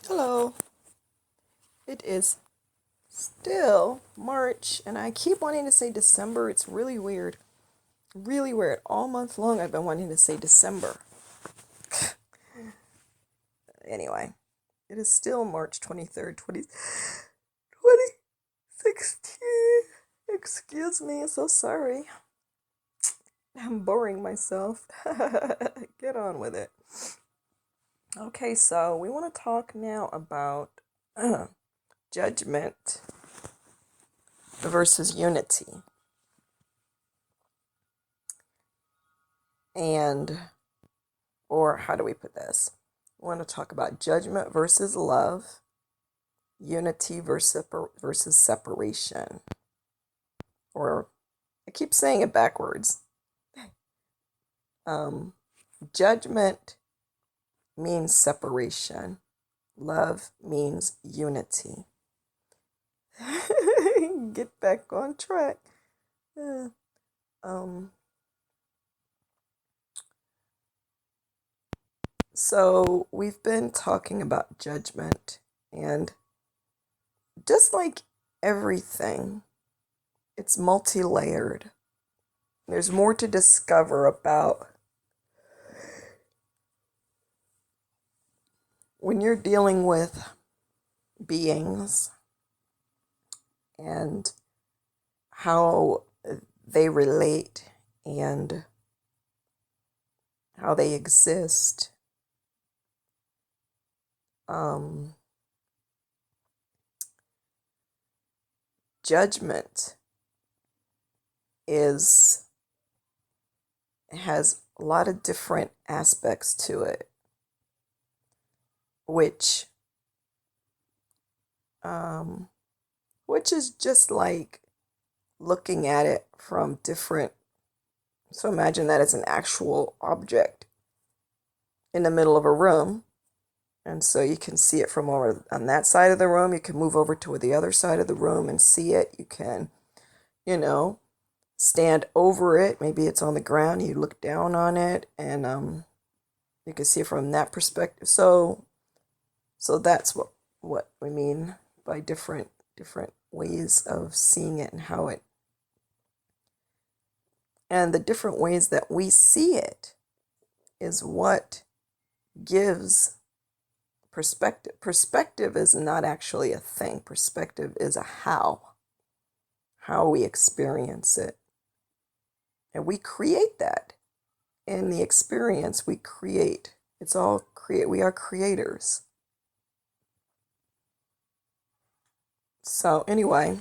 Hello. It is still March, and I keep wanting to say December. It's really weird. Really weird. All month long, I've been wanting to say December. Anyway, it is still March 23rd, 2016. Excuse me, so sorry. I'm boring myself. Get on with it. Okay, so we want to talk now about judgment versus unity. And, or how do we put this? We want to talk about judgment versus love, unity versus separation. Or I keep saying it backwards. Judgment means separation. Love means unity. Get back on track. So we've been talking about judgment, and just like everything, it's multi-layered. There's more to discover about when you're dealing with beings and how they relate and how they exist. Judgment has a lot of different aspects to it, which is just like looking at it from different. So imagine that it's an actual object in the middle of a room. And so you can see it from over on that side of the room. You can move over to the other side of the room and see it. You can, stand over it. Maybe it's on the ground. You look down on it, and you can see it from that perspective. So that's what we mean by different ways of seeing it and how it. And the different ways that we see it is what gives perspective. Perspective is not actually a thing. Perspective is a how we experience it. And we create that. In the experience, we create. It's all create. We are creators. So anyway,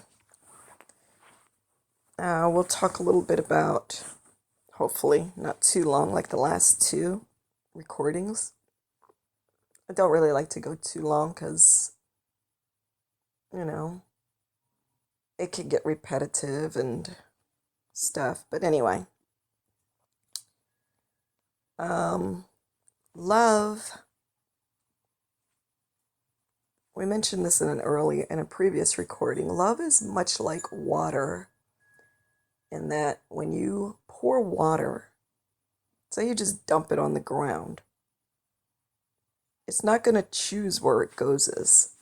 we'll talk a little bit about, hopefully not too long like the last two recordings. I don't really like to go too long because, it can get repetitive and stuff. But anyway, love. We mentioned this in a previous recording. Love is much like water, in that when you pour water, say you just dump it on the ground, it's not going to choose where it goes.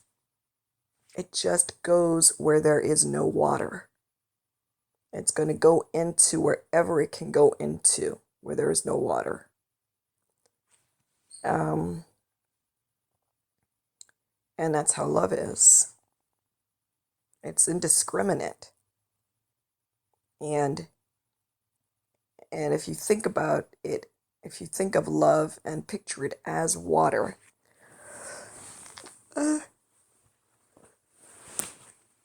It just goes where there is no water. It's going to go into wherever it can go into, where there is no water. And that's how love is. It's indiscriminate. And if you think about it, if you think of love and picture it as water,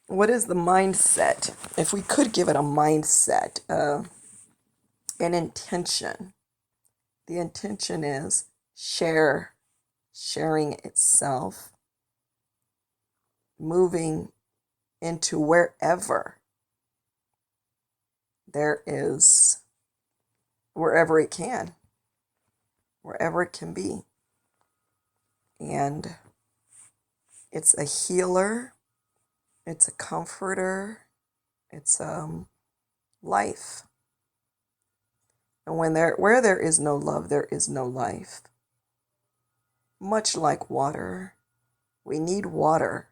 what is the mindset? If we could give it a mindset, an intention, the intention is sharing itself, moving into wherever there is, wherever it can be. And it's a healer, it's a comforter, it's life. And where there is no love, there is no life. Much like water, We need water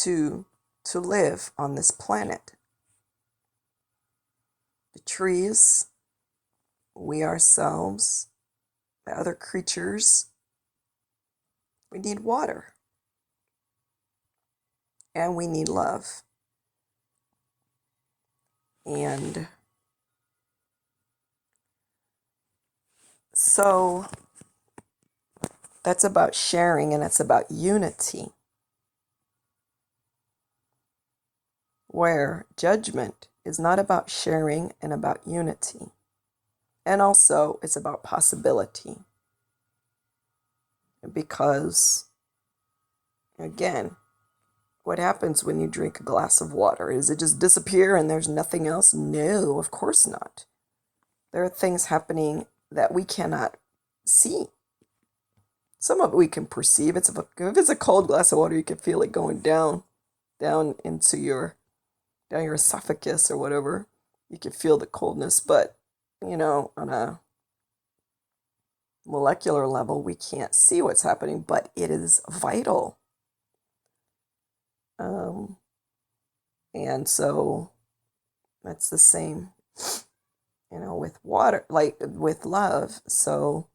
to live on this planet. The trees, we ourselves, the other creatures, we need water. And we need love. And so that's about sharing, and it's about unity. Where judgment is not about sharing and about unity. And also it's about possibility. Because, again, what happens when you drink a glass of water? Does it just disappear and there's nothing else? No, of course not. There are things happening that we cannot see. Some of it we can perceive. If it's a cold glass of water, you can feel it going down into your esophagus or whatever. You can feel the coldness, but on a molecular level, we can't see what's happening, but it is vital. And so that's the same, with water, like with love. So,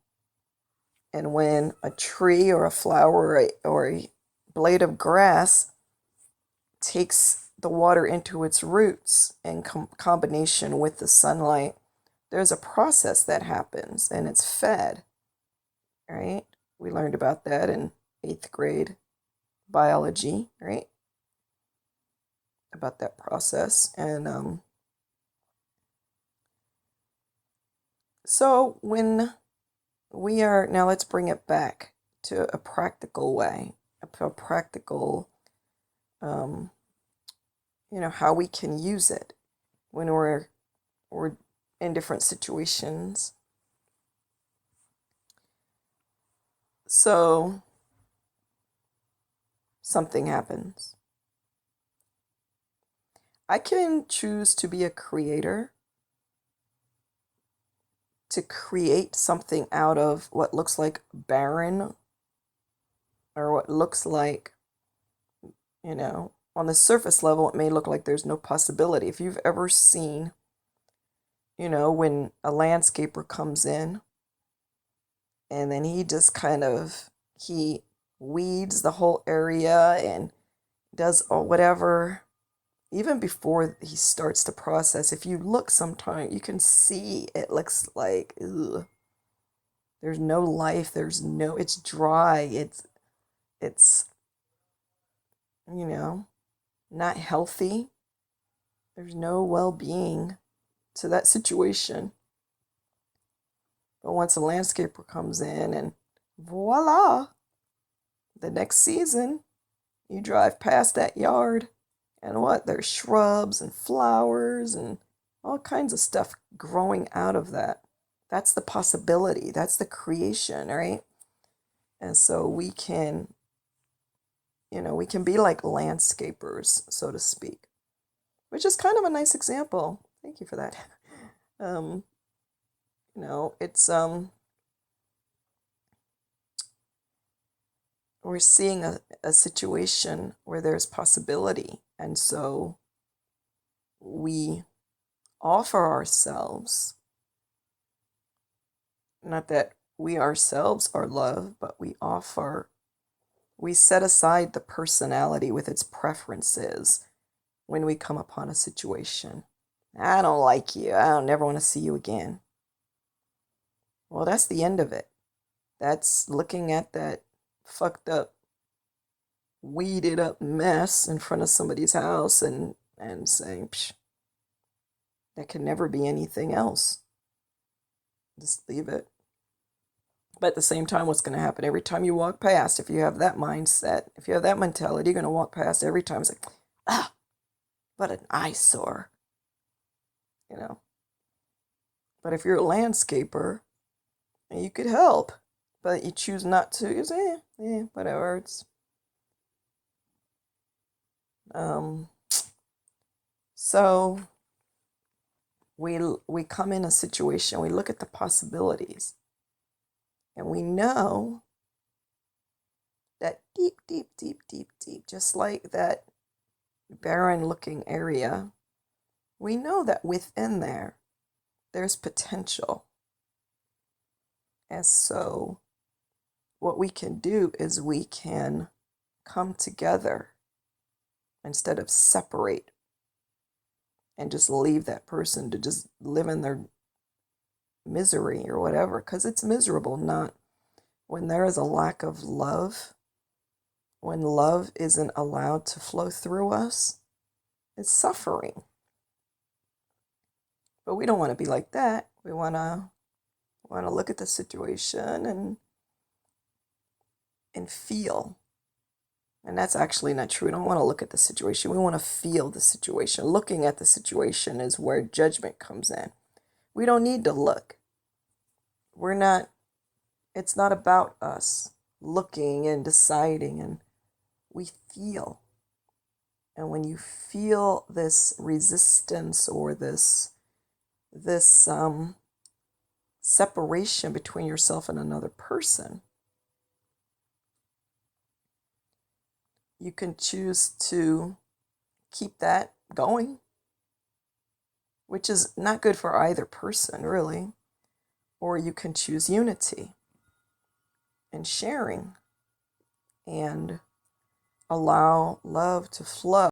and when a tree or a flower or a blade of grass takes the water into its roots in combination with the sunlight, there's a process that happens and it's fed, right? We learned about that in 8th grade biology, right? About that process. And so when we are, now let's bring it back to a practical way, a practical, how we can use it when we're in different situations. So something happens. I can choose to be a creator, to create something out of what looks like barren, or what looks like, on the surface level, it may look like there's no possibility. If you've ever seen, when a landscaper comes in and then he just he weeds the whole area and does whatever, even before he starts the process, if you look sometime, you can see it looks like, ugh. There's no life, it's dry, it's not healthy. There's no well-being to that situation. But once a landscaper comes in and voila, the next season, you drive past that yard and what? There's shrubs and flowers and all kinds of stuff growing out of that. That's the possibility. That's the creation, right? And so we can be like landscapers, so to speak, which is kind of a nice example. Thank you for that. It's we're seeing a situation where there's possibility, and so we offer ourselves, not that we ourselves are love, but we set aside the personality with its preferences when we come upon a situation. I don't like you. I don't never want to see you again. Well, that's the end of it. That's looking at that fucked up, weeded up mess in front of somebody's house and saying, psh, that can never be anything else. Just leave it. But at the same time, what's going to happen every time you walk past, if you have that mindset, if you have that mentality, you're going to walk past every time. It's like, what an eyesore. But if you're a landscaper, you could help, but you choose not to. You say, whatever. It's so we come in a situation, we look at the possibilities, and we know that deep, deep, deep, deep, deep, just like that barren looking area, we know that within there's potential. And so what we can do is we can come together instead of separate and just leave that person to just live in their misery or whatever, because it's miserable. Not when there is a lack of love, when love isn't allowed to flow through us, it's suffering. But we don't want to be like that. We want to look at the situation and feel. And that's actually not true. We don't want to look at the situation. We want to feel the situation. Looking at the situation is where judgment comes in. We don't need to look. It's not about us looking and deciding, and we feel. And when you feel this resistance or this separation between yourself and another person, you can choose to keep that going, which is not good for either person, really. Or you can choose unity and sharing and allow love to flow.